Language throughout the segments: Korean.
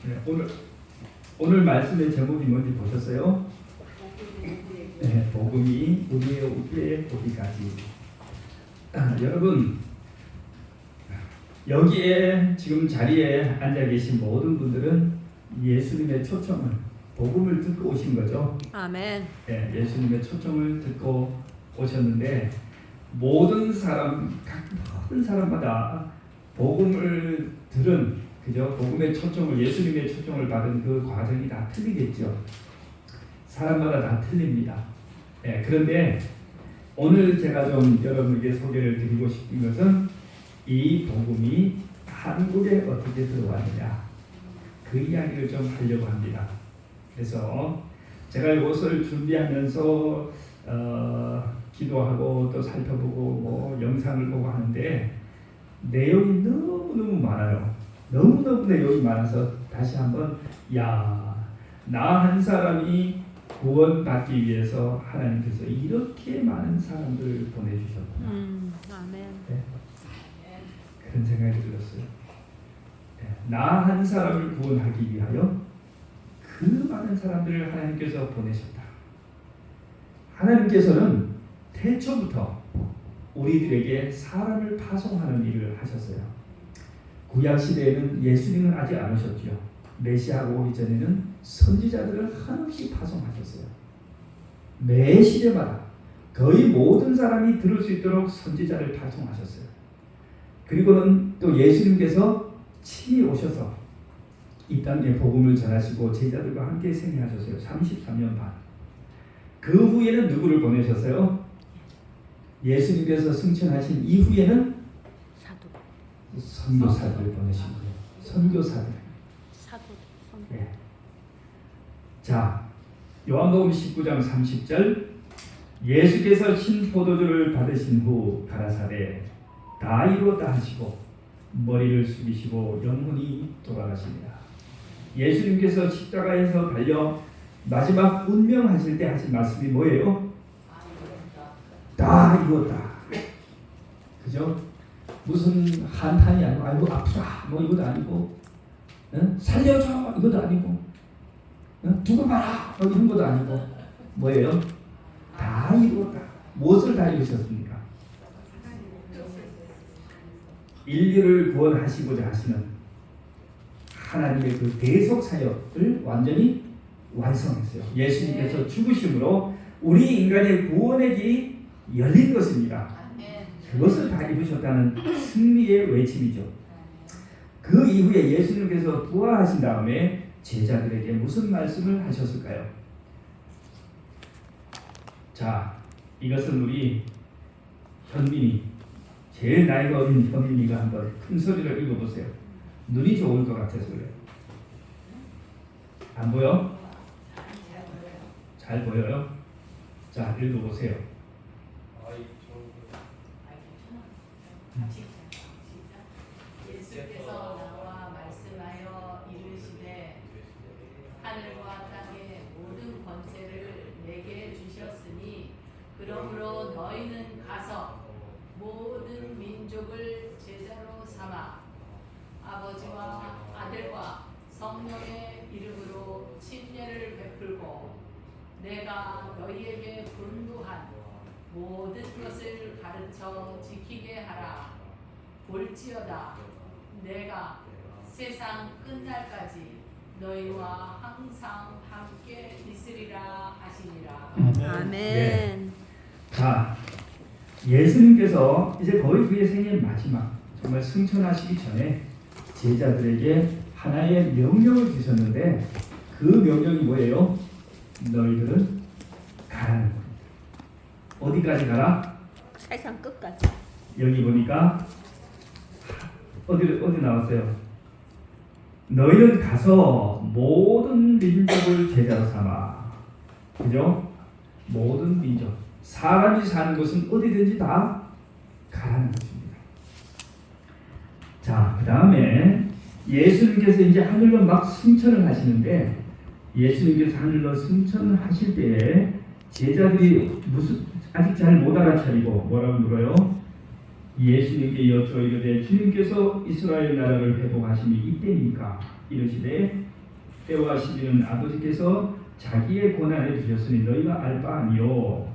네, 오늘 말씀의 제목이 뭔지 보셨어요? 네, 복음이 우리의 우리의 복이까지. 여러분, 여기에 지금 자리에 앉아 계신 모든 분들은 예수님의 초청을, 복음을 듣고 오신 거죠. 아멘. 네, 예수님의 초청을 듣고 오셨는데, 모든 사람마다 복음을 들은, 그죠? 복음의 초청을, 예수님의 초청을 받은 그 과정이 다 틀리겠죠. 사람마다 다 틀립니다. 네, 그런데 오늘 제가 좀 여러분에게 소개를 드리고 싶은 것은 이 복음이 한국에 어떻게 들어왔느냐, 그 이야기를 좀 하려고 합니다. 그래서 제가 이것을 준비하면서 기도하고 또 살펴보고 뭐 영상을 보고 하는데 내용이 너무너무 많아요. 너무너무 내용이 많아서 다시 한번 나 한 사람이 구원받기 위해서 하나님께서 이렇게 많은 사람들을 보내주셨구나. 아멘. 네. 그런 생각이 들었어요. 네. 나 한 사람을 구원하기 위하여 그 많은 사람들을 하나님께서 보내셨다. 하나님께서는 태초부터 우리들에게 사람을 파송하는 일을 하셨어요. 구약 시대에는 예수님은 아직 안 오셨죠. 메시아가 오기 전에는 선지자들을 한없이 파송하셨어요. 매 시대마다 거의 모든 사람이 들을 수 있도록 선지자를 파송하셨어요. 그리고는 또 예수님께서 친히 오셔서 이 땅에 복음을 전하시고 제자들과 함께 생애하셨어요. 33년 반. 그 후에는 누구를 보내셨어요? 예수님께서 승천하신 이후에는 선교사들을 보내신 거예요. 선교사들. 네. 자, 요한복음 19장 30절, 예수께서 신포도주를 받으신 후 가라사대 다 이루었다 하시고 머리를 숙이시고 영혼이 돌아가십니다. 예수님께서 십자가에서 달려 마지막 운명하실 때 하신 말씀이 뭐예요? 다 이루었다. 그죠? 무슨 한탄이 아니고 아이고 아프다 뭐 이것도 아니고, 살려줘 이것도 아니고, 두고 봐라 뭐 이런 것도 아니고, 뭐예요? 다 이루었다. 무엇을 다 이루셨습니까? 인류를 구원하시고자 하시는 하나님의 그 대속 사역을 완전히 완성했어요. 예수님께서 죽으심으로 우리 인간의 구원의 길이 열린 것입니다. 그것을 다 이루셨다는 승리의 외침이죠. 그 이후에 예수님께서 부활하신 다음에 제자들에게 무슨 말씀을 하셨을까요? 자, 이것은 우리 현민이, 제일 나이가 어린 현민이가 한번 큰 소리로 읽어보세요. 눈이 좋을 것 같아서 그래요. 안 보여? 잘 보여요? 자, 읽어보세요. 예수께서 나와 말씀하여 이르시되 하늘과 땅의 모든 권세를 내게 주셨으니 그러므로 너희는 가서 모든 민족을 제자로 삼아 아버지와 아들과 성령의 이름으로 침례를 베풀고 내가 너희에게 분부한 모든 것을 가르쳐 지키게 하라. 볼지어다 내가 세상 끝날까지 너희와 항상 함께 있으리라 하시니라. 아멘. 네. 자, 예수님께서 이제 거의 그의 생애 마지막, 정말 승천하시기 전에 제자들에게 하나의 명령을 주셨는데 그 명령이 뭐예요? 너희들은 가라는 겁니다. 어디까지 가라? 세상 끝까지. 여기 보니까 어디 나왔어요? 너희는 가서 모든 민족을 제자로 삼아. 그죠? 모든 민족. 사람이 사는 곳은 어디든지 다 가라는 것입니다. 자, 그 다음에 예수님께서 이제 하늘로 막 승천을 하시는데, 예수님께서 하늘로 승천을 하실 때에 제자들이 아직 잘 못 알아차리고 뭐라고 물어요? 예수님께 여쭈어 이르되 주님께서 이스라엘 나라를 회복하심이 이때입니까? 이르시되 때와 시기는 아버지께서 자기의 권한에 주셨으니 너희가 알 바 아니요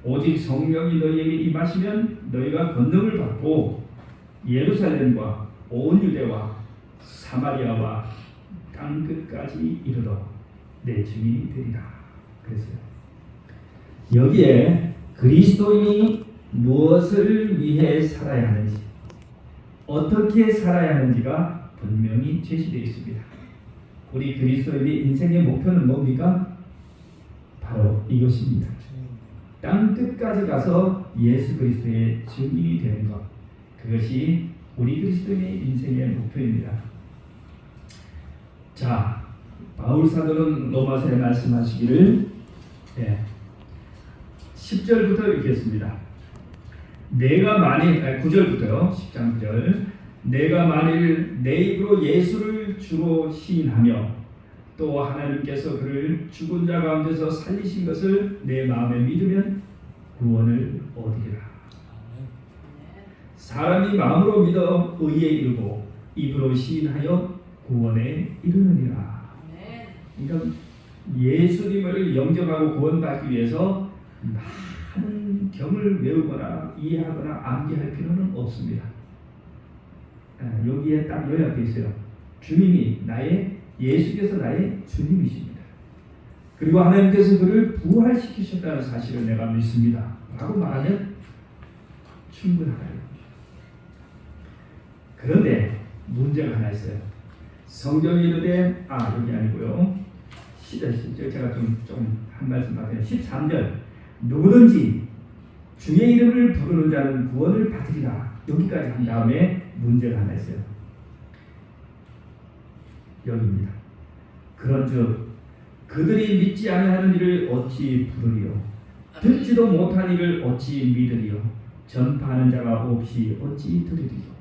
오직 성령이 너희에게 임하시면 너희가 권능을 받고 예루살렘과 온 유대와 사마리아와 땅 끝까지 이르러 내 증인이 되리라. 그랬어요. 여기에 그리스도인이 무엇을 위해 살아야 하는지, 어떻게 살아야 하는지가 분명히 제시되어 있습니다. 우리 그리스도인의 인생의 목표는 뭡니까? 바로 이것입니다. 땅 끝까지 가서 예수 그리스도의 증인이 되는 것. 그것이 우리 그리스도인의 인생의 목표입니다. 자, 바울 사도는 로마서에 말씀하시기를 10절부터 읽겠습니다. 내가 만일 9절부터요. 10장 9절. 내가 만일 내 입으로 예수를 주로 시인하며 또 하나님께서 그를 죽은 자 가운데서 살리신 것을 내 마음에 믿으면 구원을 얻으리라. 사람이 마음으로 믿어 의에 이르고 입으로 시인하여 구원에 이르느니라. 이런 예수님을 영접하고 구원받기 위해서 많은 경을 외우거나 이해하거나 암기할 필요는 없습니다. 여기에 딱 요약되어 있어요. 주님이 예수께서 나의 주님이십니다. 그리고 하나님께서 그를 부활시키셨다는 사실을 내가 믿습니다. 라고 말하면 충분하다. 그런데 문제가 하나 있어요. 성경이 이르되 여기 아니고요. 제가 좀 한 말씀 받아요. 13절 누구든지 주의 이름을 부르는 자는 구원을 받으리라. 여기까지 한 다음에 문제가 하나 있어요. 여기입니다. 그런즉 그들이 믿지 아니하는 이를 어찌 부르리요? 듣지도 못한 이를 어찌 믿으리요? 전파하는 자가 없이 어찌 들으리요?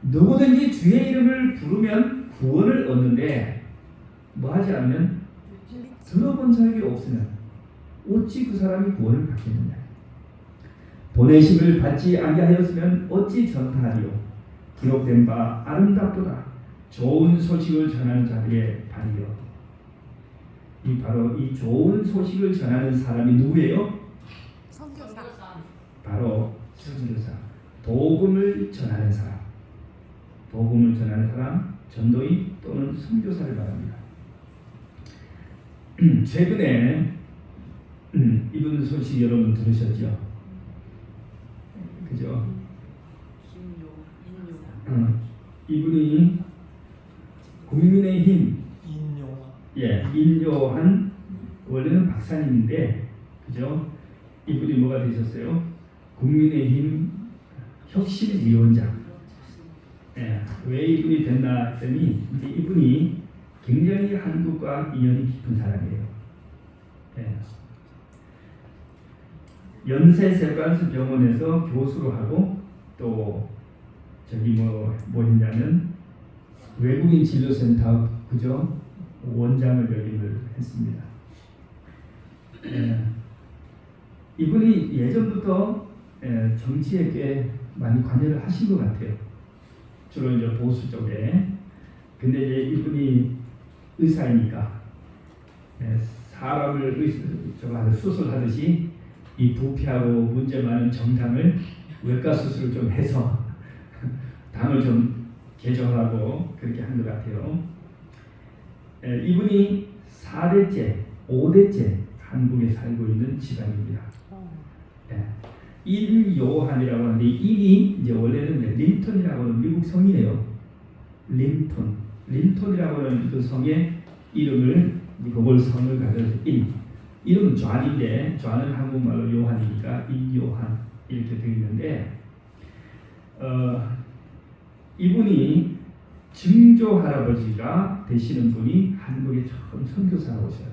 누구든지 주의 이름을 부르면 구원을 얻는데 뭐하지 않으면 들어본 사람이 없으면 어찌 그 사람이 구원을 받겠느냐? 보내심을 받지 아니하였으면 어찌 전파하리요? 기록된 바 아름답도다. 좋은 소식을 전하는 자들의 발이요. 바로 이 좋은 소식을 전하는 사람이 누구예요? 선교사. 바로 선교사. 복음을 전하는 사람. 복음을 전하는 사람, 전도인 또는 선교사를 말합니다. 최근에 이분 소식 여러분 들으셨죠? 그죠? 이분이 국민의힘 인요한 원래는 박사님인데 그죠? 이분이 뭐가 되셨어요? 국민의힘 혁신위원장. 왜 이분이 됐나 했더니 이제 이분이 굉장히 한국과 인연이 깊은 사람이에요. 연세세관스 병원에서 교수로 하고 또 뭐 했냐면 외국인 진료센터 그죠? 원장을 역임을 했습니다. 이분이 예전부터 정치에 꽤 많이 관여를 하신 것 같아요. 주로 이제 보수 쪽에. 근데 이제 이분이 의사이니까 사람을 수술하듯이 이 부패하고 문제 많은 정당을 외과 수술을 좀 해서 당을 좀 개정하고 그렇게 한 것 같아요. 이분이 4대째, 5대째 한국에 살고 있는 집안입니다. 인요한이라고 하는데 인이 이제 원래는 린턴이라고 하는 미국 성이에요. 린턴이라고 하는 그 성의 이름을 그걸 성을 가져서 이름은 존인데 존은 한국말로 요한이니까 인요한 이렇게 되어 있는데 이분이 증조 할아버지가 되시는 분이 한국에 처음 선교사로 오셔요.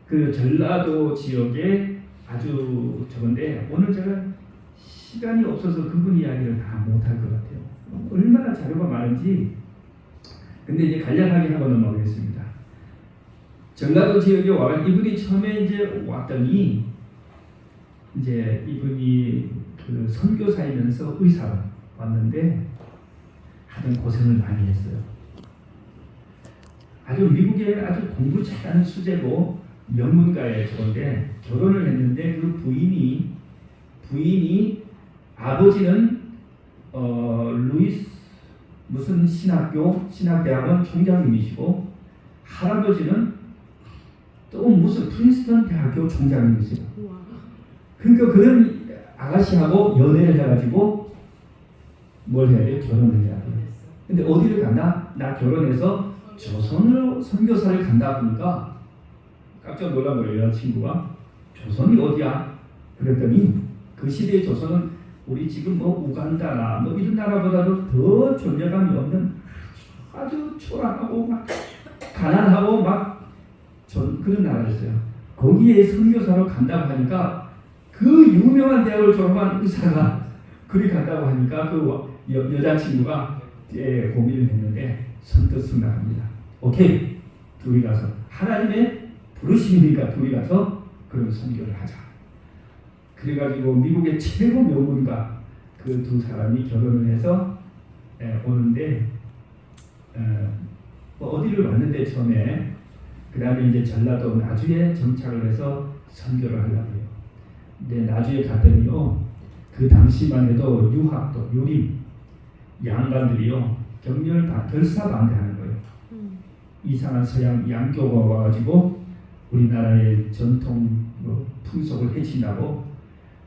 그 전라도 지역에 아주 적은데 오늘 제가 시간이 없어서 그분 이야기를 다 못할 것 같아요. 얼마나 자료가 많은지. 근데 이제 간략하게 하고 넘어가겠습니다. 전라도 지역에 와 이분이 처음에 이제 왔더니 이제 이분이 그 선교사이면서 의사로 왔는데 하여튼 고생을 많이 했어요. 아주 미국에 아주 공부 잘하는 수재고 명문가의 저건데 결혼을 했는데 그 부인이 아버지는 루이스 무슨 신학대학원 총장님이시고 할아버지는 또 무슨 프린스턴 대학교 총장님이세요. 우와. 그러니까 그런 아가씨하고 연애를 해가지고 뭘 해야 돼? 결혼을 해야 돼. 근데 어디를 간다? 나 결혼해서 조선으로 선교사를 간다 보니까 깜짝 놀란 거예요. 여자친구가. 조선이 어디야? 그랬더니 그 시대의 조선은 우리 지금 뭐 우간다나 뭐 이런 나라보다도 더 존재감이 없는 아주 초라하고 막 가난하고 막 그런 나라였어요. 거기에 선교사로 간다고 하니까 그 유명한 대학을 졸업한 의사가 그리 간다고 하니까 그 여자친구가 고민을 했는데 선뜻 승낙합니다. 오케이, 둘이 가서 하나님의 부르심이니까 둘이 가서 그런 선교를 하자. 그래가지고 미국의 최고 명문가 그 두 사람이 결혼을 해서 오는데 어디를 왔는데 처음에 그 다음에 이제 전라도 나주에 정착을 해서 선교를 하려고 해요. 근데 나주에 갔더니요, 그 당시만 해도 유학도 유림 양반들이요 결사 반대하는 거예요. 이상한 서양 양교가 와가지고 우리나라의 전통 풍속을 해친다고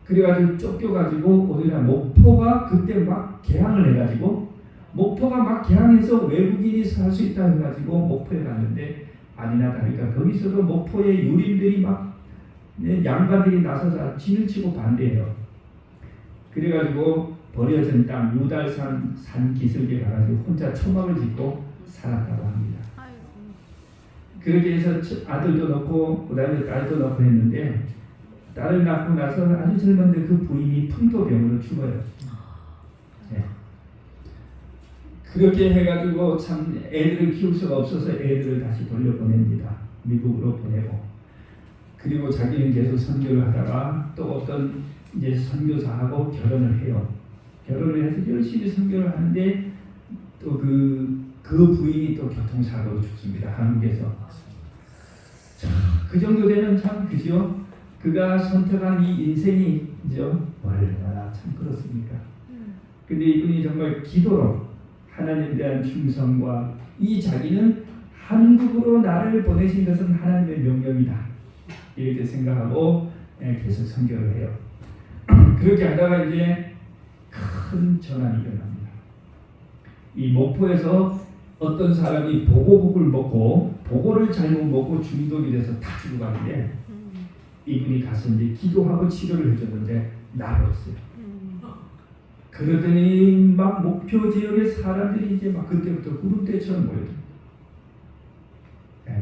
그래가지고 쫓겨가지고 어디나 목포가 그때 막 개항을 해가지고 목포가 막 개항해서 외국인이 살 수 있다 해가지고 목포에 갔는데 아니나 다를까 거기서도 목포의 유림들이 막 양반들이 나서서 진을 치고 반대해요. 그래가지고 버려진 땅 유달산 산 기슭에 가가지고 혼자 초막을 짓고 살았다고 합니다. 그렇게 해서 아들도 낳고 그 다음에 딸도 낳고 했는데 딸을 낳고 나서 아주 젊은데 그 부인이 풍토병으로 죽어요. 네. 그렇게 해가지고 참 애들을 키울 수가 없어서 애들을 다시 돌려보냅니다. 미국으로 보내고 그리고 자기는 계속 선교를 하다가 또 어떤 이제 선교사하고 결혼을 해요. 결혼을 해서 열심히 선교를 하는데 또 그 부인이 또 교통사고로 죽습니다. 한국에서. 자, 그 정도 되면 참 그죠? 그가 선택한 이 인생이죠. 얼마나 참 그렇습니까? 근데 이분이 정말 기도로 하나님에 대한 충성과 이 자기는 한국으로 나를 보내신 것은 하나님의 명령이다. 이렇게 생각하고 계속 선교를 해요. 그렇게 하다가 이제 큰 전환이 일어납니다. 이 목포에서 어떤 사람이 보고국을 먹고 보고를 잘못 먹고 중독이 돼서 다 죽어가는데 이분이 가서 이제 기도하고 치료를 해줬는데 나았어요. 그러더니 막 목표 지역의 사람들이 이제 막 그때부터 구름대처럼 모여들어요.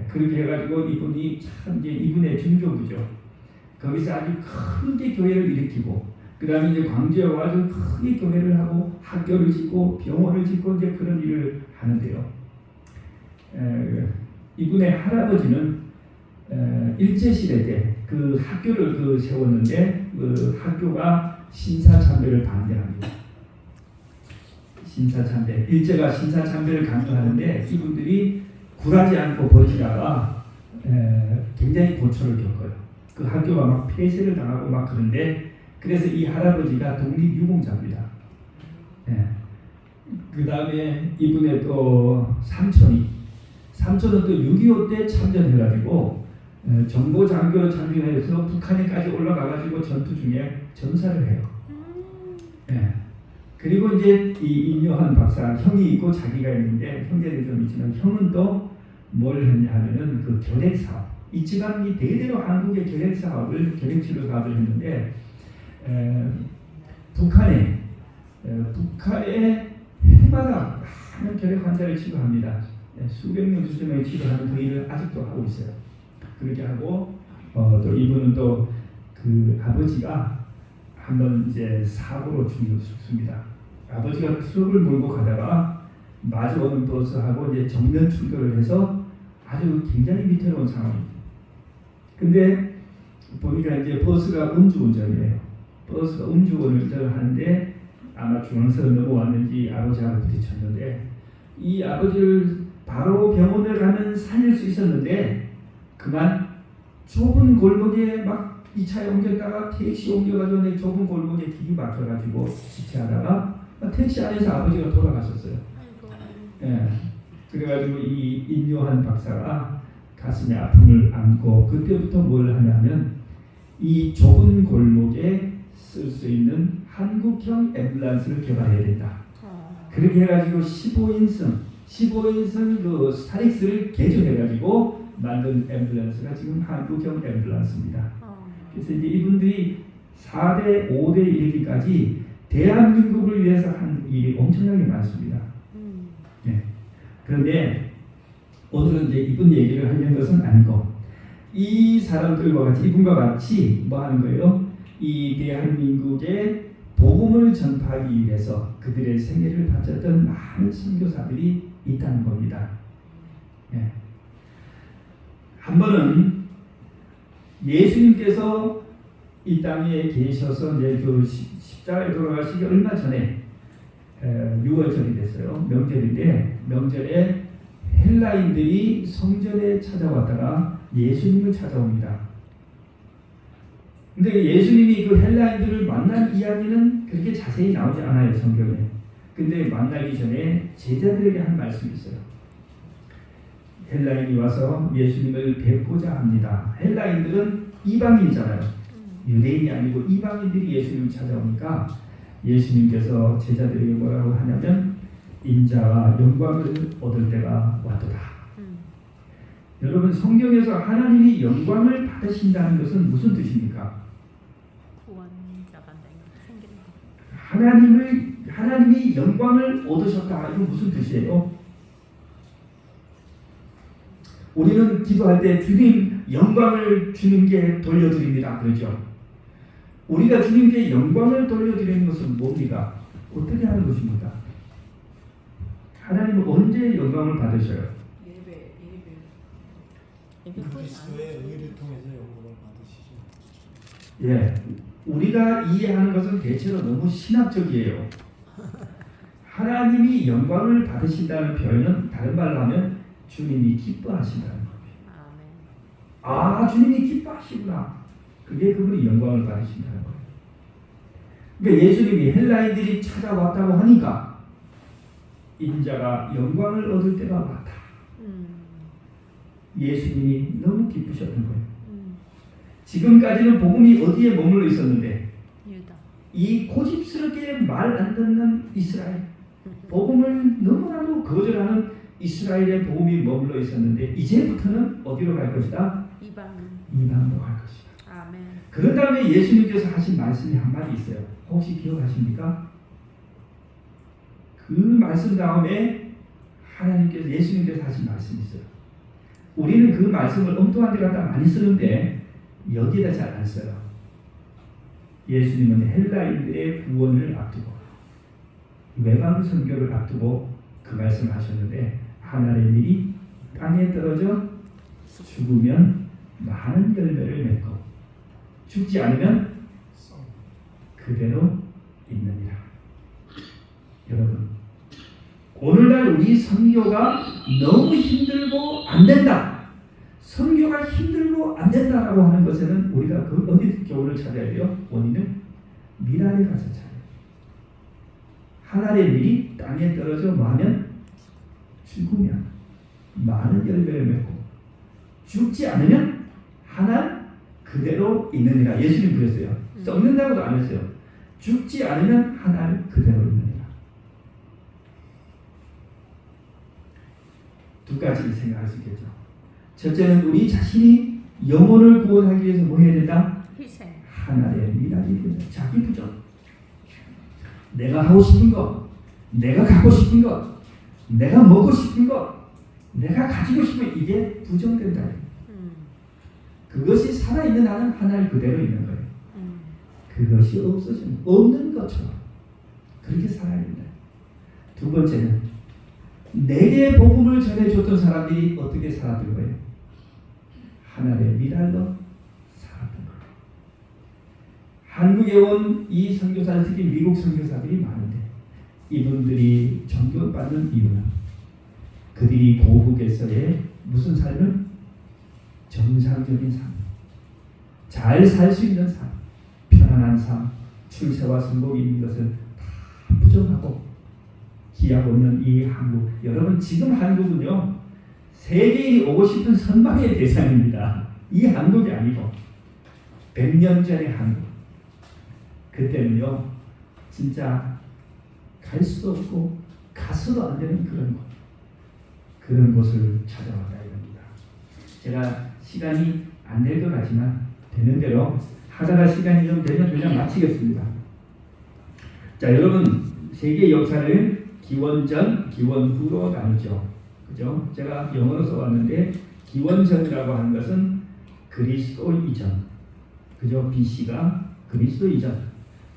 그렇게 해가지고 이분이 참 이제 이분의 중조부죠. 거기서 아주 크게 교회를 일으키고 그 다음에 이제 광주에 와서 크게 교회를 하고 학교를 짓고 병원을 짓고 이제 그런 일을 하는데요. 이분의 할아버지는 일제시대 때 그 학교를 세웠는데 그 학교가 신사참배를 반대합니다. 신사참배, 일제가 신사참배를 강조하는데 이분들이 굴하지 않고 버티다가 굉장히 고초를 겪어요. 그 학교가 막 폐쇄를 당하고 막 그런데 그래서 이 할아버지가 독립유공자입니다. 그 다음에 이분의 또 삼촌은 또 6.25 때 참전해가지고 정보장교로 참전해서 북한에까지 올라가가지고 전투 중에 전사를 해요. 그리고 이제 이 임요한 박사 형이 있고 자기가 있는데 형제들이 좀 있지만 형은 또 뭘 했냐 하면은 그 결핵사업 이 집안이 대대로 한국의 결핵치료 사업을 했는데 북한에 해마다 많은 결핵 환자를 치료합니다. 수백 명 수십 명을 치료하는 그 일을 아직도 하고 있어요. 그렇게 하고 또 이분은 또 그 아버지가 한번 이제 사고로 죽습니다. 아버지가 트럭을 몰고 가다가 마주오는 버스하고 이제 정면 충돌을 해서 아주 굉장히 위태로운 상황입니다. 근데 보니까 이제 버스가 음주운전이에요. 버스가 음주운전을 하는데 아마 중앙선을 넘어왔는지 아버지하고 부딪혔는데 이 아버지를 바로 병원을 가면 살릴 수 있었는데 그만 좁은 골목에 막 이 차에 옮겼다가 택시 옮겨가지고 내 좁은 골목에 길이 막혀가지고 지체하다가 택시 안에서 아버지가 돌아가셨어요. 예. 그래가지고 이 인요한 박사가 가슴에 아픔을 안고 그때부터 뭘 하냐면 이 좁은 골목에 쓸 수 있는 한국형 앰뷸런스를 개발해야 된다. 그렇게 해가지고 15인승 그 스타릭스를 개조해가지고 만든 앰뷸런스가 지금 한국형 앰뷸런스입니다. 그래서 이제 이분들이 4대, 5대 이르기까지 대한민국을 위해서 한 일이 엄청나게 많습니다. 네. 그런데 오늘은 이제 이분 얘기를 하려는 것은 아니고 이 사람들과 같이 이분과 같이 뭐 하는 거예요? 이 대한민국의 복음을 전파하기 위해서 그들의 생애를 바쳤던 많은 선교사들이 있다는 겁니다. 네. 한 번은 예수님께서 이 땅에 계셔서 이제 그 십자가에 돌아가시기 얼마 전에 6월절이 됐어요. 명절인데 명절에 헬라인들이 성전에 찾아왔다가 예수님을 찾아옵니다. 근데 예수님이 그 헬라인들을 만난 이야기는 그렇게 자세히 나오지 않아요, 성경에. 근데 만나기 전에 제자들에게 한 말씀이 있어요. 헬라인이 와서 예수님을 뵙고자 합니다. 헬라인들은 이방인이잖아요. 유대인이 아니고 이방인들이 예수님을 찾아오니까 예수님께서 제자들에게 뭐라고 하냐면 인자와 영광을 얻을 때가 왔도다. 여러분 성경에서 하나님이 영광을 받으신다는 것은 무슨 뜻입니까? 구원자가 생기는 거. 하나님이 영광을 얻으셨다. 이거 무슨 뜻이에요? 우리는 기도할 때 주님 영광을 주님께 돌려드립니다. 그러죠? 우리가 주님께 영광을 돌려드리는 것은 뭡니까? 어떻게 하는 것입니까? 하나님은 언제 영광을 받으셔요? 예배. 그리스도의 의를 통해서 영광을 받으시죠. 예, 우리가 이해하는 것은 대체로 너무 신학적이에요. 하나님이 영광을 받으신다는 표현은 다른 말로 하면 주님이 기뻐하신다는 거예요. 아, 주님이 기뻐하시구나. 그게 그분이 영광을 받으신다는 거예요. 그러니까 예수님이 헬라인들이 찾아왔다고 하니까 인자가 영광을 얻을 때가 왔다. 예수님이 너무 기쁘셨던 거예요. 지금까지는 복음이 어디에 머물러 있었는데 유다. 이 고집스럽게 말 안 듣는 이스라엘, 복음을 너무나도 거절하는 이스라엘의 복음이 머물러 있었는데 이제부터는 어디로 갈 것이다? 이방으로 갈 것이다. 아멘. 그런 다음에 예수님께서 하신 말씀이 한마디 있어요. 혹시 기억하십니까? 그 말씀 다음에 예수님께서 하신 말씀이 있어요. 우리는 그 말씀을 엉뚱한 데 갖다 많이 쓰는데 여기에다 잘 안 써요. 예수님은 헬라인들의 구원을 앞두고 외방 선교를 앞두고 그 말씀을 하셨는데 하늘의 일이 땅에 떨어져 죽으면 많은 열매를 맺고 죽지 않으면 그대로 있느니라. 여러분, 오늘날 우리 선교가 너무 힘들고 안 된다. 선교가 힘들고 안 된다라고 하는 것에는 우리가 그 어디 교훈을 찾아야 돼요? 원인은 미랄에 가서 찾아요. 하늘의 밀이 땅에 떨어져 마면 죽으면 많은 열매를 맺고 죽지 않으면 하나 그대로 있느니라. 예수님 그랬어요. 썩는다고도 안 했어요. 죽지 않으면 하나 그대로 있느니라. 두 가지 생각할 수 있겠죠. 첫째는 우리 자신이 영혼을 구원하기 위해서 뭐 해야 된다? 희생. 하나의 미랄이 된다. 자기 부정. 내가 하고 싶은 것, 내가 갖고 싶은 것, 내가 먹고 싶은 것, 내가 가지고 싶은 이게 부정된다. 그것이 살아있는 나는 하나님 그대로 있는 거예요. 그것이 없어지는 없는 것처럼 그렇게 살아야 된다. 두 번째는 내게 복음을 전해줬던 사람들이 어떻게 살았던 거예요? 하나의 미랄로 살았던 거예요. 한국에 온 이 선교사들, 특히 미국 선교사들이 많은데 이분들이 존경받는 이유는 그들이 고국에서의 무슨 삶을? 정상적인 삶, 잘 살 수 있는 삶, 편안한 삶, 출세와 성공이 있는 것을 다 부정하고 기하고 있는 이 한국. 여러분 지금 한국은요 세계인이 오고 싶은 선망의 대상입니다. 이 한국이 아니고 100년 전의 한국. 그때는요 진짜 갈 수도 없고 가서도 안 되는 그런 곳을 찾아와야 됩니다. 제가 시간이 안 될 것 같지만 되는 대로 하다가 시간이 좀 되면 그냥 마치겠습니다. 자, 여러분 세계 역사를 기원전, 기원후로 나누죠. 그죠? 제가 영어로 써왔는데 기원전이라고 하는 것은 그리스도 이전, 그죠? BC가 그리스도 이전,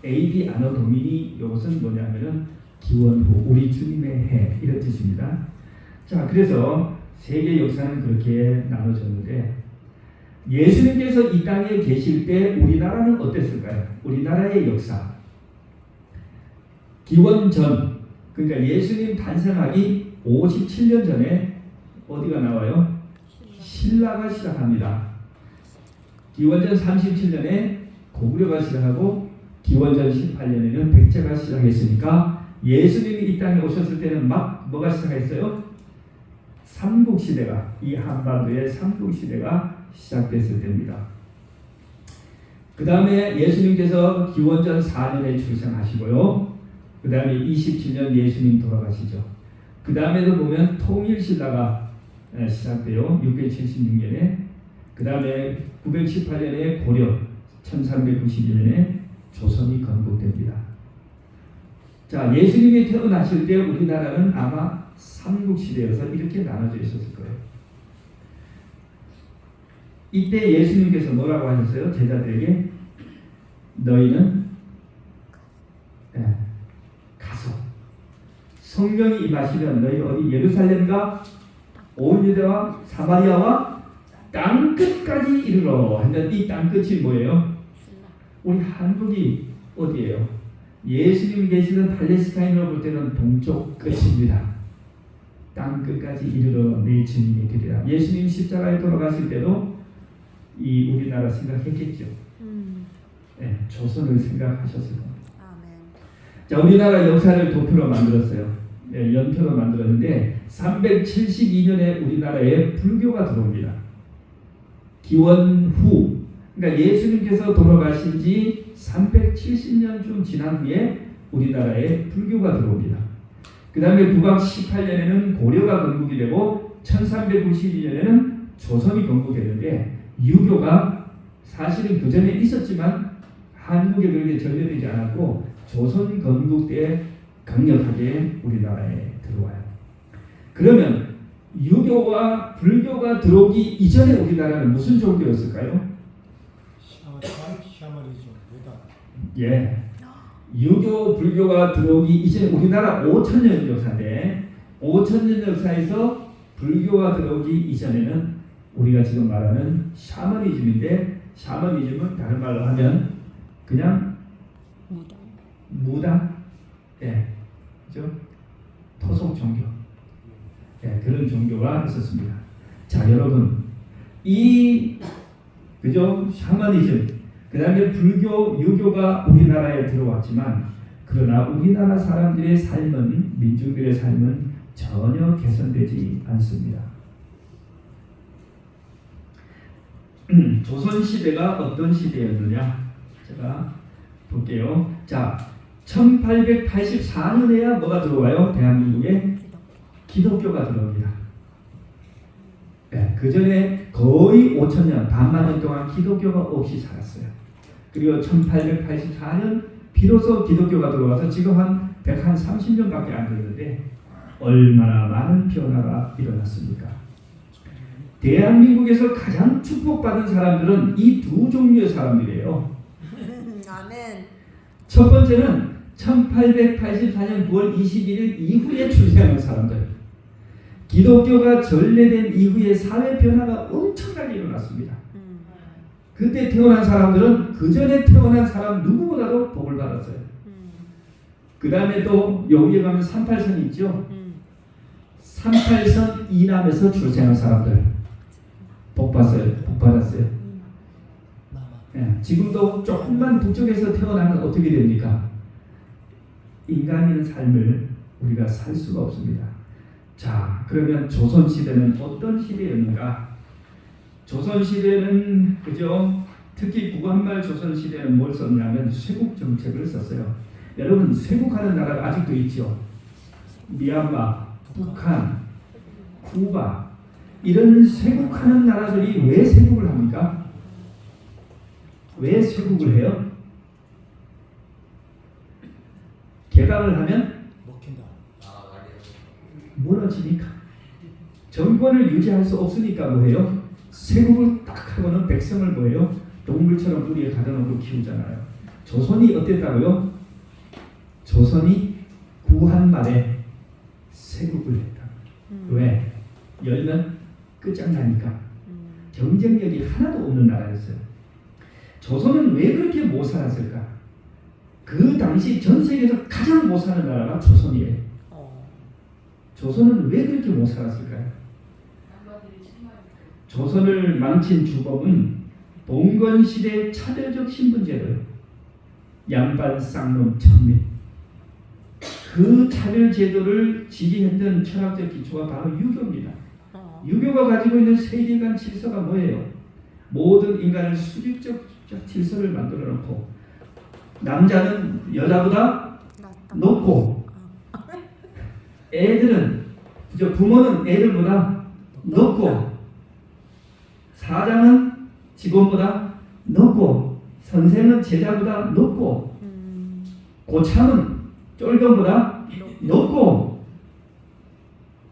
AD 아노 도미니 이것은 뭐냐면은 기원후, 우리 주님의 해 이런 뜻입니다. 자, 그래서 세계 역사는 그렇게 나눠졌는데 예수님께서 이 땅에 계실 때 우리나라는 어땠을까요? 우리나라의 역사 기원전, 그러니까 예수님 탄생하기 57년 전에 어디가 나와요? 신라가 시작합니다. 기원전 37년에 고구려가 시작하고 기원전 18년에는 백제가 시작했으니까 예수님이 이 땅에 오셨을 때는 막 뭐가 시작했어요? 삼국시대가, 이 한반도의 삼국시대가 시작됐을 때입니다. 그 다음에 예수님께서 기원전 4년에 출생하시고요. 그 다음에 27년 예수님 돌아가시죠. 그 다음에도 보면 통일신라가 시작돼요. 676년에. 그 다음에 918년에 고려, 1392년에 조선이 건국됩니다. 자, 예수님이 태어나실 때 우리나라는 아마 삼국시대여서 이렇게 나눠져 있었을 거예요. 이때 예수님께서 뭐라고 하셨어요? 제자들에게 너희는 가서 성령이 임하시면 너희 어디 예루살렘과 온 유대와 사마리아와 땅끝까지 이르러 했는데 이 땅끝이 뭐예요? 우리 한국이 어디예요? 예수님이 계시는 팔레스타인으로 볼 때는 동쪽 끝입니다. 땅끝까지 이르러 내 주님이 되리라. 예수님 십자가에 돌아가실 때도 이 우리나라 생각했겠죠. 네, 조선을 생각하셨을 겁니다. 자, 우리나라 역사를 도표로 만들었어요. 네, 연표로 만들었는데 372년에 우리나라에 불교가 들어옵니다. 기원후, 그러니까 예수님께서 돌아가신 지 370년쯤 지난 후에 우리나라에 불교가 들어옵니다. 그 다음에 국왕 18년에는 고려가 건국이 되고 1392년에는 조선이 건국되는데 유교가 사실은 그 전에 있었지만 한국에 그렇게 전려되지 않았고 조선 건국 때 강력하게 우리나라에 들어와요. 그러면 유교와 불교가 들어오기 이전에 우리나라는 무슨 종교였을까요? 샤머니즘, 무당. 예. 유교, 불교가 들어오기 이전에 우리나라 5천년 역사인데 5천년 역사에서 불교가 들어오기 이전에는 우리가 지금 말하는 샤머니즘인데 샤머니즘은 다른 말로 하면 그냥 무당, 예, 그죠? 토속 종교, 예, 그런 종교가 있었습니다. 자, 여러분, 이 그죠? 샤머니즘, 그 다음에 불교, 유교가 우리나라에 들어왔지만 그러나 우리나라 사람들의 삶은, 민중들의 삶은 전혀 개선되지 않습니다. 조선시대가 어떤 시대였느냐? 제가 볼게요. 자, 1884년에야 뭐가 들어와요? 대한민국에 기독교가 들어옵니다. 네, 그 전에 거의 5천년, 반만 년 동안 기독교가 없이 살았어요. 그리고 1884년 비로소 기독교가 들어와서 지금 한 130년밖에 안 됐는데 얼마나 많은 변화가 일어났습니까? 대한민국에서 가장 축복받은 사람들은 이 두 종류의 사람들이에요. 아멘. 첫 번째는 1884년 9월 21일 이후에 출생한 사람들. 기독교가 전래된 이후에 사회 변화가 엄청나게 일어났습니다. 그때 태어난 사람들은 그 전에 태어난 사람 누구보다도 복을 받았어요. 그 다음에 또 여기에 가면 38선이 있죠. 38선 이남에서 출생한 사람들 복 봤어요. 복 받았어요. 남아. 예, 지금도 조금만 북쪽에서 태어나면 어떻게 됩니까? 인간인 삶을 우리가 살 수가 없습니다. 자, 그러면 조선시대는 어떤 시대였는가? 조선시대는 그죠? 특히 구한말 조선시대는 뭘 썼냐면 쇄국 정책을 썼어요. 여러분, 쇄국하는 나라가 아직도 있죠. 미얀마, 북한, 쿠바 이런 쇄국하는 나라들이 왜 쇄국을 합니까? 왜 쇄국을 해요? 개방을 하면 먹힌다. 무너지니까. 정권을 유지할 수 없으니까 뭐해요? 쇄국을 딱 하고는 백성을 뭐해요? 동물처럼 우리에 가둬놓고 키우잖아요. 조선이 어땠다고요? 조선이 구한말에 쇄국을 했다. 왜? 열면 끝장나니까. 경쟁력이 하나도 없는 나라였어요. 조선은 왜 그렇게 못 살았을까? 그 당시 전 세계에서 가장 못 사는 나라가 조선이에요. 조선은 왜 그렇게 못 살았을까요? 조선을 망친 주범은 봉건시대 차별적 신분제도예요. 양반, 쌍놈, 천민. 그 차별제도를 지지했던 철학적 기초가 바로 유교입니다. 유교가 가지고 있는 세계관 질서가 뭐예요? 모든 인간을 수직적 질서를 만들어 놓고 남자는 여자보다 높고 애들은 부모는 애들보다 높고 사장은 직원보다 높고 선생은 제자보다 높고 고참은 쫄병보다 높고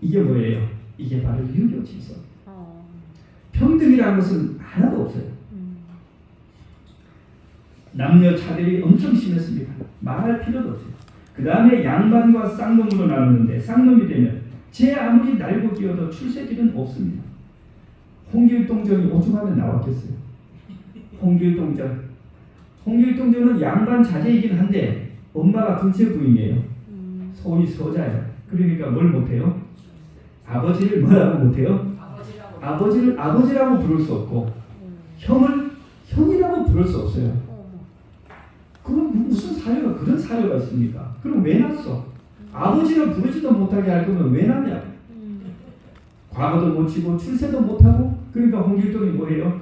이게 뭐예요? 이게 바로 유교 질서. 평등이라는 것은 하나도 없어요. 남녀 차별이 엄청 심했습니다. 말할 필요도 없어요. 그 다음에 양반과 쌍놈으로 나누는데 쌍놈이 되면 제 아무리 날고 기어도 출세길은 없습니다. 홍길동전이 오죽하면 나왔겠어요. 홍길동전은 양반 자제이긴 한데 엄마가 둘째 부인이에요. 소위 서자예요. 그러니까 뭘 못해요? 아버지를 뭐라고 못해요? 아버지를 아버지라고 부를 수 없고 형을 형이라고 부를 수 없어요. 그럼 무슨 사료가 그런 사료가 있습니까? 그럼 왜 낳았어? 아버지를 부르지도 못하게 할 거면 왜 낳냐? 과거도 못 치고 출세도 못하고 그러니까 홍길동이 뭐예요?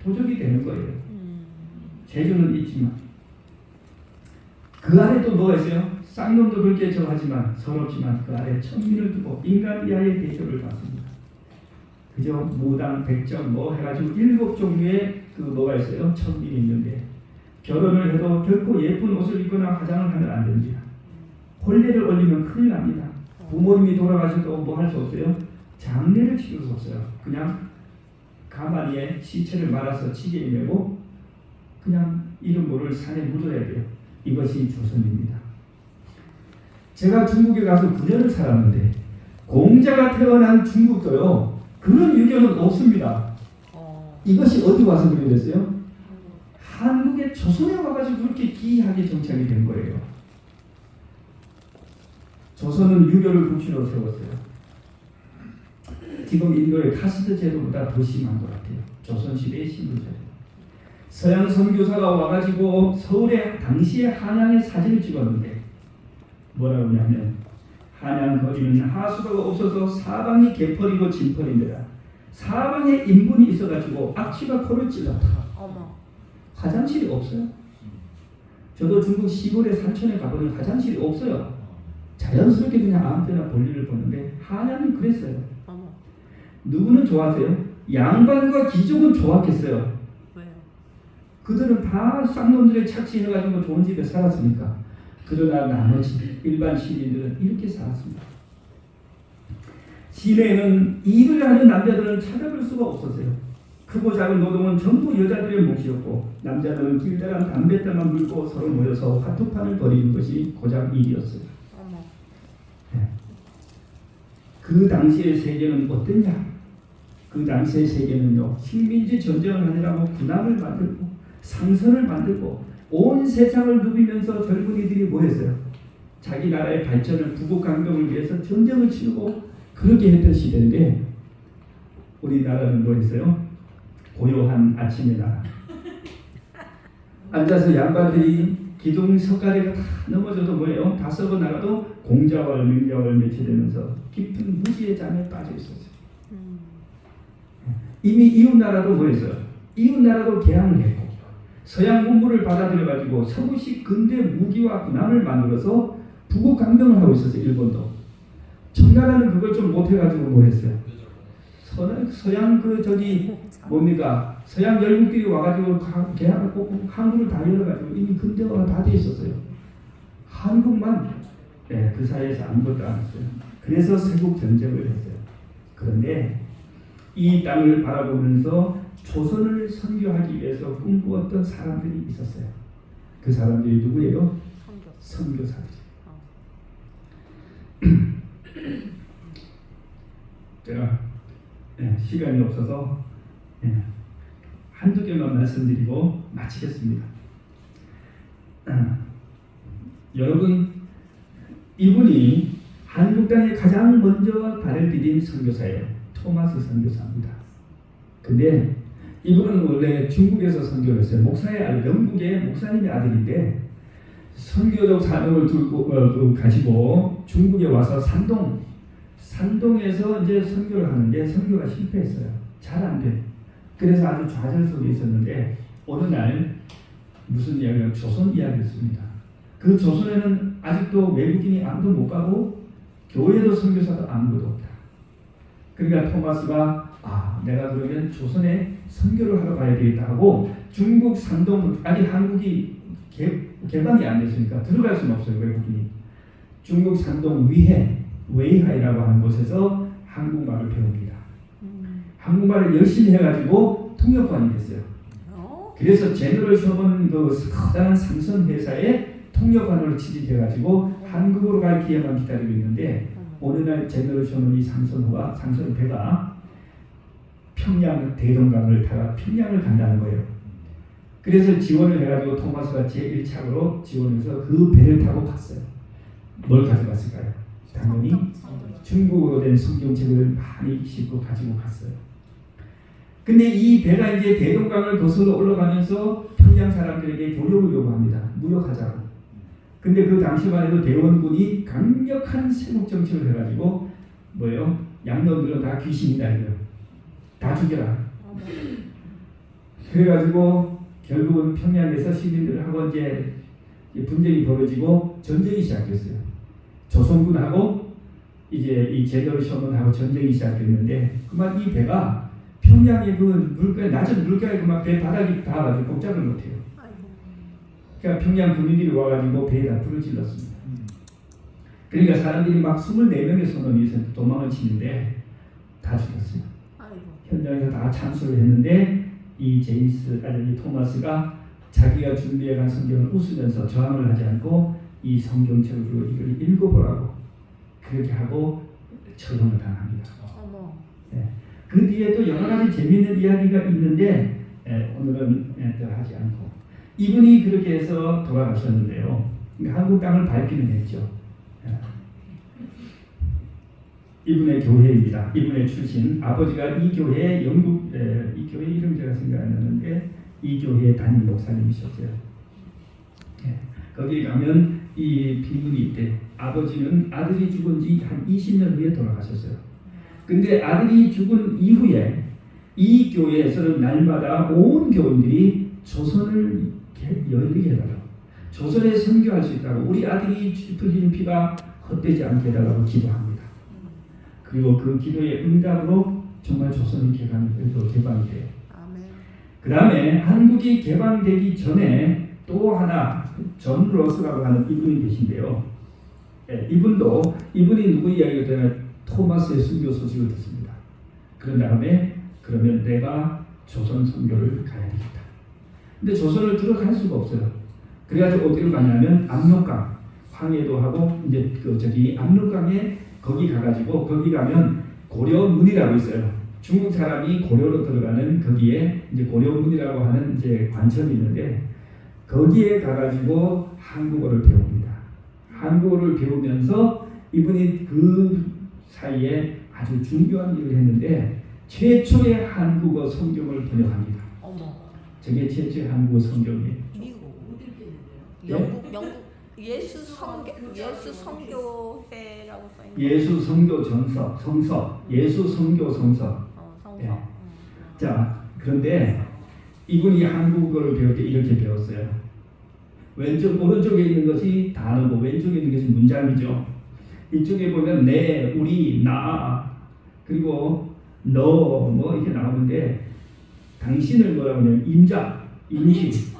도적이 되는 거예요. 재주는 있지만 그 아래 또 뭐가 있어요? 쌍놈도 그렇게 저하지만 서럽지만 그 아래 천민을 두고 인간 이하의 대접을 받습니다. 그죠? 무당, 백정 뭐 해가지고 7종류의 그 뭐가 있어요? 천민이 있는데 결혼을 해도 결코 예쁜 옷을 입거나 화장을 하면 안 됩니다. 혼례를 올리면 큰일 납니다. 부모님이 돌아가셔도 뭐 할 수 없어요? 장례를 치를 수 없어요. 그냥 가마니에 시체를 말아서 지게에 메고 그냥 이름 모를 산에 묻어야 돼요. 이것이 조선입니다. 제가 중국에 가서 9년을 살았는데 공자가 태어난 중국도요. 그런 유교는 없습니다. 이것이 어디 와서 그렇게 됐어요? 한국에 조선에 와가지고 그렇게 기이하게 정착이 된 거예요. 조선은 유교를 국시로 세웠어요. 지금 인도의 카스트 제도보다 더 심한 것 같아요. 조선시대의 신분제도. 서양 선교사가 와가지고 서울에 당시에 한양의 사진을 찍었는데 뭐라고 하냐면 한양 거리는 하수도가 없어서 사방이 개펄이고 진펄입니다. 사방에 인분이 있어가지고 악취가 코를 찔렀다. 화장실이 없어요. 저도 중국 시골의 산촌에 가보니 화장실이 없어요. 자연스럽게 그냥 아무 때나 볼일을 보는데 한양이 그랬어요. 누구는 좋아하세요? 양반과 귀족은 좋았겠어요. 왜요? 그들은 다 쌍놈들의 착취해가지고 좋은 집에 살았으니까. 그러나 나머지 일반 시민들은 이렇게 살았습니다. 시내에는 일을 하는 남자들은 찾아볼 수가 없었어요. 크고 작은 노동은 전부 여자들의 몫이었고 남자들은 길다란 담뱃대만 물고 서로 모여서 화투판을 벌이는 것이 고작 일이었어요. 네. 그 당시의 세계는 어땠냐? 그 당시의 세계는요. 식민지 전쟁을 하느라고 군함을 만들고 상선을 만들고 온 세상을 누비면서 젊은이들이 뭐 했어요? 자기 나라의 발전을 부국강병을 위해서 전쟁을 치르고 그렇게 했던 시대인데 우리나라는 뭐 했어요? 고요한 아침의 나라. 앉아서 양반들이 기둥 석가래가 다 넘어져도 뭐예요? 다 썩어 나가도 공자월 명자월 매치되면서 깊은 무지의 잠에 빠져 있었어요. 이미 이웃나라도 뭐 했어요? 이웃나라도 개항을 했고 서양 문물을 받아들여 가지고 서구식 근대 무기와 군함을 만들어서 부국 강병을 하고 있었어요. 일본도. 청나라는 그걸 좀 못해가지고 뭐 했어요? 서양 그 저기 뭡니까? 서양 열국들이 와가지고 개항을 꼭 한국을 다 열어가지고 이미 근대화가 다 돼 있었어요. 한국만 그 사이에서 아무것도 안 했어요. 그래서 세국 전쟁을 했어요. 그런데 이 땅을 바라보면서 조선을 선교하기 위해서 꿈꾸었던 사람들이 있었어요. 그 사람들이 누구예요? 선교사들이. 제가 시간이 없어서 한두 개만 말씀드리고 마치겠습니다. 여러분, 이분이 한국 땅에 가장 먼저 발을 디딘 선교사예요. 토마스 선교사입니다. 근데 이분은 원래 중국에서 선교를 했어요. 목사의 아들, 영국의 목사님의 아들인데 선교적 사명을 들고 가지고 중국에 와서 산동에서 이제 선교를 하는데 선교가 실패했어요. 잘 안 돼. 그래서 아주 좌절 속에 있었는데 어느 날 무슨 이야기가 조선 이야기였습니다. 그 조선에는 아직도 외국인이 아무도 못 가고 교회도 선교사도 아무도 없다. 그러니까 토마스가 내가 그러면 조선에 선교를 하러 가야 되겠다 하고 중국 산동, 아직 한국이 개방이 안 됐으니까 들어갈 수는 없어요. 외국인이. 중국 산동 웨이하이라고 하는 곳에서 한국말을 배웁니다. 한국말을 열심히 해가지고 통역관이 됐어요. 그래서 제너럴 숍은 그 커다란 삼선 회사에 통역관으로 취직해가지고 한국으로 갈 기회만 기다리고 있는데 어느 날 제너럴 숍은 이 삼선 배가 평양 대동강을 타가 평양을 간다는 거예요. 그래서 지원을 해가지고 토마스가 제1착으로 지원해서 그 배를 타고 갔어요. 뭘 가져갔을까요? 당연히 중국어로 된 성경책을 많이 싣고 가지고 갔어요. 근데 이 배가 이제 대동강을 거슬러 올라가면서 평양 사람들에게 교역을 요구합니다. 무역하자고. 근데 그 당시만 해도 대원군이 강력한 세국 정책을 해가지고 뭐예요? 양놈들은 다 귀신이다 이거요. 다 죽여라. 그래가지고 결국은 평양에서 시민들하고 이제 분쟁이 벌어지고 전쟁이 시작됐어요. 조선군하고 이제 이 제너럴 숍하고 전쟁이 시작됐는데 그만 이 배가 평양의 그 물가에 낮은 물가에 그만 배 바닥이 닿아가지고 꼼짝을 못해요. 그러니까 평양 군인들이 와가지고 배에다 불을 질렀습니다. 그러니까 사람들이 막 24명의 선원이 도망을 치는데 다 죽였어요. 현장에서 다 참수를 했는데 이 토마스가 자기가 준비해간 성경을 웃으면서 저항을 하지 않고 이 성경책을 이걸 읽어보라고 그렇게 하고 처형을 당합니다. 그 뒤에 또 여러 가지 재미있는 이야기가 있는데 오늘은 하지 않고 이분이 그렇게 해서 돌아가셨는데요. 한국 땅을 밟기는 했죠. 이분의 교회입니다. 이분의 출신 아버지가 이 교회 영국 이 교회 이름 제가 생각 안 나는데 이 교회 담임 목사님이셨어요. 거기 가면 이 비문이 있대. 아버지는 아들이 죽은 지 한 20년 후에 돌아가셨어요. 근데 아들이 죽은 이후에 이 교회에서는 날마다 온 교인들이 조선을 열리게 해달라고, 조선에 선교할 수 있다고, 우리 아들이 흘린 피가 헛되지 않게 해달라고 기도합니다. 그리고 그 기도의 응답으로 정말 조선이 개방이 돼요. 그 다음에 한국이 개방되기 전에 또 하나 존 로스라고 하는 이분이 계신데요. 이분이 누구 이야기가 되면 토마스의 순교 소식을 듣습니다. 그런 다음에 그러면 내가 조선 선교를 가야 되겠다. 근데 조선을 들어갈 수가 없어요. 그래가지고 어디로 가냐면 압록강 황해도 하고 이제 압록강에 거기 가가지고 거기 가면 고려문이라고 있어요. 중국 사람이 고려로 들어가는 거기에 이제 고려문이라고 하는 이제 관청이 있는데 거기에 가가지고 한국어를 배웁니다. 한국어를 배우면서 이분이 그 사이에 아주 중요한 일을 했는데 최초의 한국어 성경을 번역합니다. 어머. 저게 최초의 한국어 성경이에요. 미국, 어디 이렇게 있는데요? 영국 예수 성교회라고 써 있는. 예수 성교 성서, 예수 성교 성서. 성서. 예. 자, 그런데 이분이 한국어를 배울 때 이렇게 배웠어요. 오른쪽에 있는 것이 단어고 왼쪽에 있는 것이 문장이죠. 이쪽에 보면 내, 우리, 나, 그리고 너, 뭐 이렇게 나오는데 당신을 뭐라고 하냐면 임자, 임시,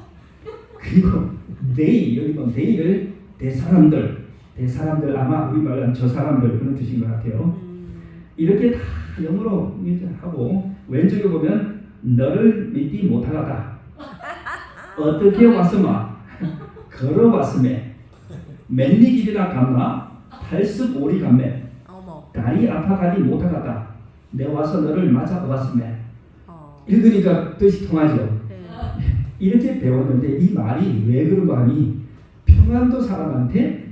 그리고 they, 여기 보면 they를 대사람들 아마 우리말로 하면 저 사람들 그런 뜻인 것 같아요. 이렇게 다 영어로 하고 왼쪽에 보면 너를 믿지 못하다. 어떻게 왔으마? 걸어왔음에 맨니 길이나 갔나? 80오리 갔매. 어머. 다리 아파가지 못하겠다. 내 와서 너를 맞아봤음에. 어. 읽으니까 뜻이 통하죠. 네. 이렇게 배웠는데 이 말이 왜 그런가 하니 평안도 사람한테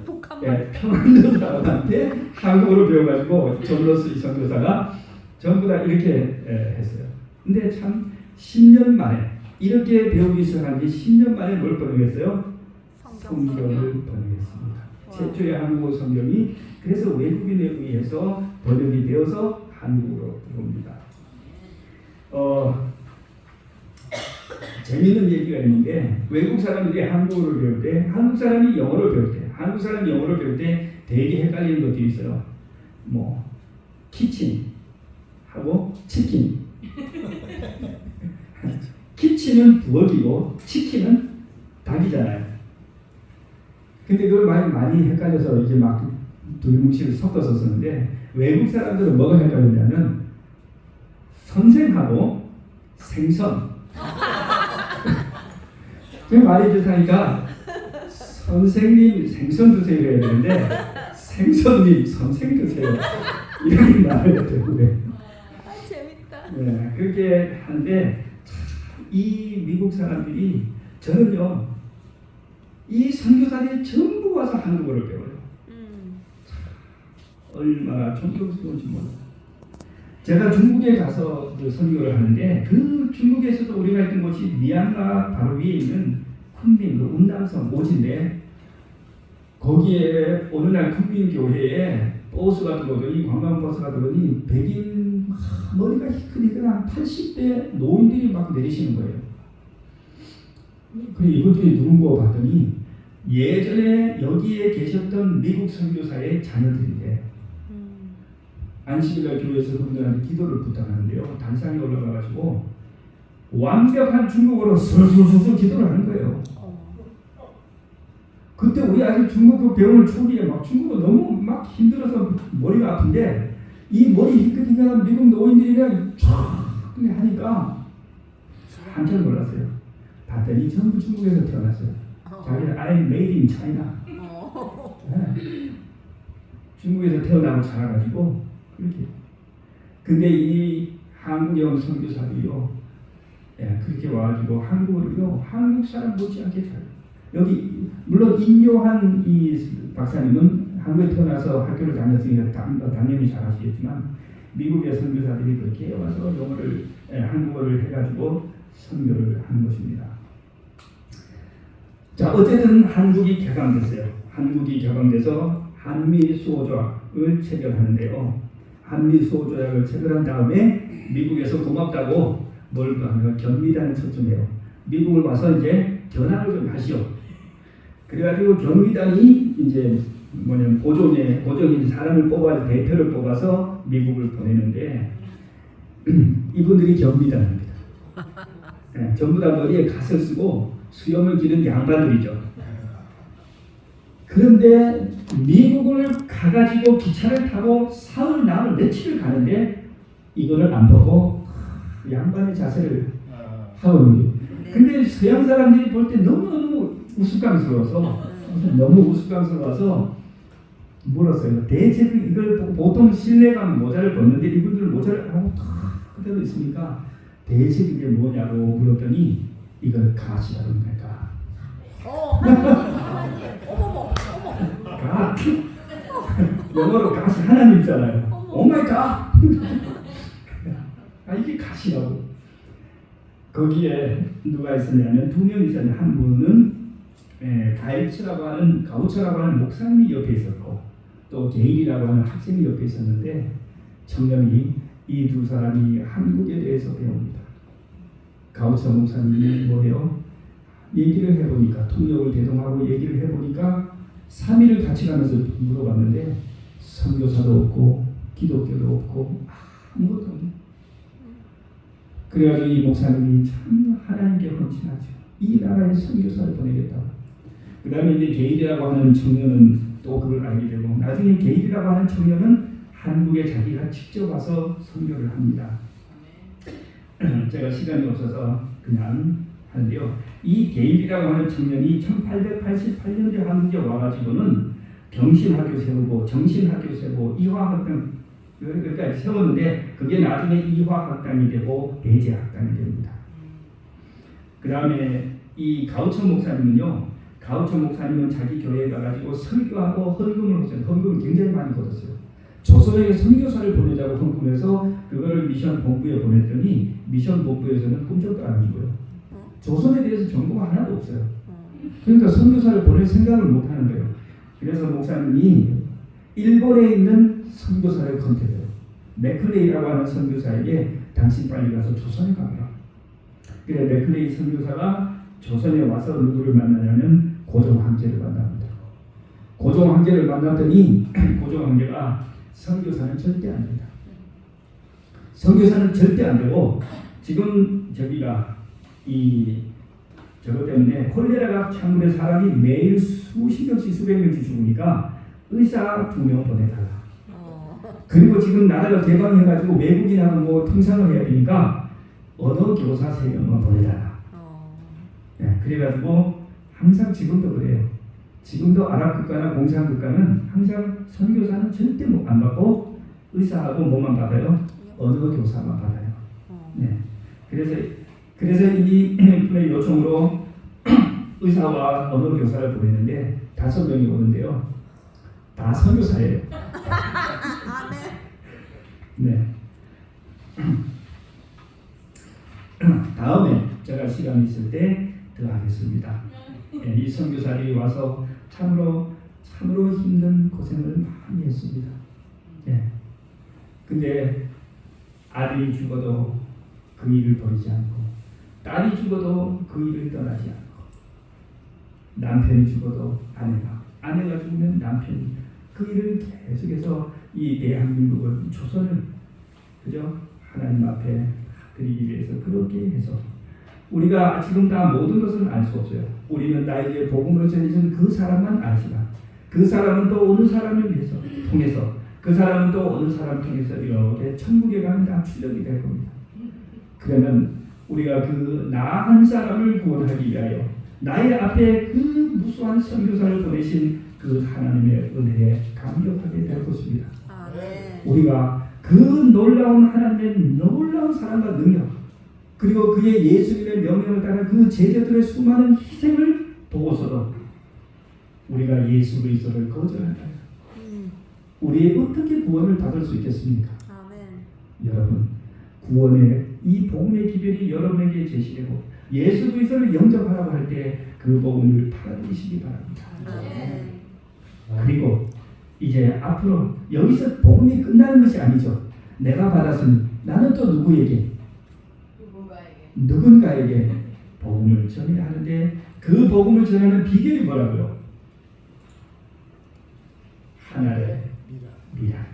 북한말. 평안도 사람한테 한국어를 배워가지고 존로스 선교사가 전부 다 이렇게 했어요. 근데 참 10년 만에 이렇게 배우기 시작한 지 10년 만에 뭘 번역했어요? 성경을 번역했습니다. 최초의 한국어 성경이 그래서 외국인에 의해서 번역이 되어서 한국어로 들어옵니다. 재미있는 얘기가 있는데 외국 사람들이 한국어를 배울 때 한국 사람이 영어를 배울 때 되게 헷갈리는 것들이 있어요. 뭐 키친 하고 치킨. 키친은 부엌이고 치킨은 닭이잖아요. 근데 그걸 많이 헷갈려서 이제 막 두리뭉실을 섞어서 쓰는데 외국 사람들은 뭐가 헷갈리냐면 선생하고 생선. 그 말이 좋다니까 선생님 생선 드세요 해야 되는데 생선님 선생 드세요 이렇게 말해야 되는데 재밌다. 네, 그렇게 하는데 이 미국 사람들이 저는요 이 선교사들이 전부 와서 한국어를 배워요. 얼마나 존경스러운지 몰라요. 제가 중국에 가서 그 선교를 하는데 그 중국에서도 우리가 있던 곳이 미얀마 바로 위에 있는 쿤밍 그 운남성 오지인데 거기에 어느 날 쿤밍 교회에 버스가 들어오더니 관광버스가 들어오더니 백인 머리가 크니까 80대 노인들이 막 내리시는 거예요. 그래 이분들이 누군가 봤더니 예전에 여기에 계셨던 미국 선교사의 자녀들인데 안식일날 교회에서 그분들한테 기도를 부탁하는데요. 단상에 올라가가지고 완벽한 중국어로 술술술술 기도를 하는 거예요. 그때 우리 아직 중국어 배우는 초기에 막 중국어 너무 막 힘들어서 머리가 아픈데 이 머리 희끗희끗한 미국 노인들이 그냥 쫙 하니까 한참 놀랐어요. 봤더니 전부 중국에서 태어났어요. 자기는 I'm made in China. 네. 중국에서 태어나고 자라가지고 그렇게. 근데 이 한국형 선교사들이요, 그렇게 와가지고 한국어를요 한국 사람 못지않게 잘. 여기 물론 인요한 이 박사님은 한국에 태어나서 학교를 다녔으니까 당연히 잘하시겠지만 미국의 선교사들이 그렇게 와서 영어를 한국어를 해가지고 선교를 한 것입니다. 자, 어쨌든 한국이 개방됐어요. 한국이 개방돼서 한미 수호조약을 체결하는데요. 한미 수호조약을 체결한 다음에 미국에서 고맙다고 뭘 하면 견미단을 초청해요. 미국을 와서 이제 견학을 좀 하시오. 그래가지고 견미단이 이제 뭐냐면 고종이 사람을 뽑아서 대표를 뽑아서 미국을 보내는데 이분들이 견미단입니다. 네, 전부 다 머리에 갓을 쓰고 수염을 기른 양반들이죠. 그런데 미국을 가가지고 기차를 타고 사흘 남을 며칠을 가는데 이거를 안 보고 양반의 자세를 하고 있는 거예요. 근데 서양 사람들이 볼 때 너무너무 우스꽝스러워서 물었어요. 대체 이걸 보통 실내감 모자를 벗는데 이분들은 모자를 하고 탁 그대로 있으니까 대체 이게 뭐냐고 물었더니 이걸 가시라는 겁니까? 어머머. 가 영어로 가시 하나님이잖아요. 오마이갓. 아, 이게 가시라고. 거기에 누가 있었냐면 두 명 있었는데 한 분은 가우처라고 하는 목사님이 옆에 있었고 또 게일이라고 하는 학생이 옆에 있었는데 청년이 이 두 사람이 한국에 대해서 배웁니다. 가우처 목사님이 뭐래요? 얘기를 해보니까 통역을 대동하고 얘기를 해보니까 3일을 같이 가면서 물어봤는데 선교사도 없고 기독교도 없고 아무것도 없네. 그래가지고 이 목사님이 참 하나님께 헌신하죠. 이 나라에 선교사를 보내겠다고. 그 다음에 이제 게일이라고 하는 청년은 또 그걸 알게 되고 나중에 게일이라고 하는 청년은 한국에 자기가 직접 와서 선교를 합니다. 제가 시간이 없어서 그냥 하는데요. 이 게일이라고 하는 청년이 1888년에 한국에 와가지고는 병신학교 세우고 정신학교 세우고 이화학당 여기까지 세웠는데 그게 나중에 이화학당이 되고 대제학당이 됩니다. 그 다음에 이 가우처 목사님은요. 가우처 목사님은 자기 교회에 가가지고 설교하고 헌금을 했어요. 헌금을 굉장히 많이 받았어요. 조선에 선교사를 보내자고 헌금해서 그걸 미션 본부에 보냈더니 미션 본부에서는 꿈쩍도 안 주고요. 조선에 대해서 정보가 하나도 없어요. 그러니까 선교사를 보낼 생각을 못 하는 거예요. 그래서 목사님이 일본에 있는 선교사를 컨택해요. 맥클레이라고 하는 선교사에게 당신 빨리 가서 조선에 가라. 그래 맥클레이 선교사가 조선에 와서 누구를 만나냐면 고종 황제를 만납니다. 고종 황제를 만났더니 고종 황제가 선교사는 절대 안 된다. 선교사는 절대 안 되고 지금 저기가 저것 때문에 콜레라가 창문에 사람이 매일 수십 명씩 수백 명씩 죽으니까 의사 2명 보내달라. 그리고 지금 나라가 개방해가지고 외국인하고 뭐 통상을 해야 되니까 언어 교사 3명만 보내달라. 네, 그래가지고 항상 지금도 그래요. 지금도 아랍 국가나 공산 국가는 항상 선교사는 절대 안 받고 의사하고 뭐만 받아요? 언어 교사만 받아요. 네, 그래서 이 요청으로 의사와 언어 교사를 보내는데 5명이 오는데요. 다 선교사예요. 네. 다음에 제가 시간 있을 때 더 하겠습니다. 네, 이 선교사들이 와서 참으로 힘든 고생을 많이 했습니다. 네. 근데 아들이 죽어도 그 일을 버리지 않고 딸이 죽어도 그 일을 떠나지 않고 남편이 죽어도 아내가 죽으면 남편이 그 일을 계속해서 이 대한민국을 조선을 그죠 하나님 앞에 드리기 위해서 그렇게 해서 우리가 지금 다 모든 것을 알 수 없어요. 우리는 나에게 복음을 전해준 그 사람만 알지만 그 사람은 또 어느 사람을 통해서 그 사람은 또 어느 사람을 통해서 이렇게 천국에 가면 다 출력이 될 겁니다. 그러면 우리가 그 나 한 사람을 구원하기 위하여 나의 앞에 그 무수한 선교사를 보내신 그 하나님의 은혜에 감격하게 될 것입니다. 우리가 그 놀라운 하나님의 놀라운 사랑과 능력 그리고 그의 예수님의 명령을 따라 그 제자들의 수많은 희생을 보고서도 우리가 예수 그리스도를 거절한다. 우리 어떻게 구원을 받을 수 있겠습니까? 여러분 구원의 이 복음의 기별이 여러분에게 제시되고 예수 그리스도를 영접하라고 할 때 그 복음을 받아들이시기 바랍니다. 그리고 이제 앞으로 여기서 복음이 끝나는 것이 아니죠. 내가 받았으니 나는 또 누군가에게 복음을 전해야 하는데 그 복음을 전하는 비결이 뭐라고요? 하나의 미랄이라는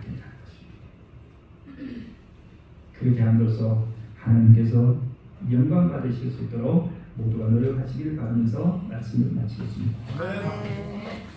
것입니다. 그렇게 함으로써 하나님께서 영광 받으실 수 있도록 모두가 노력하시기를 바라면서 말씀을 마치겠습니다.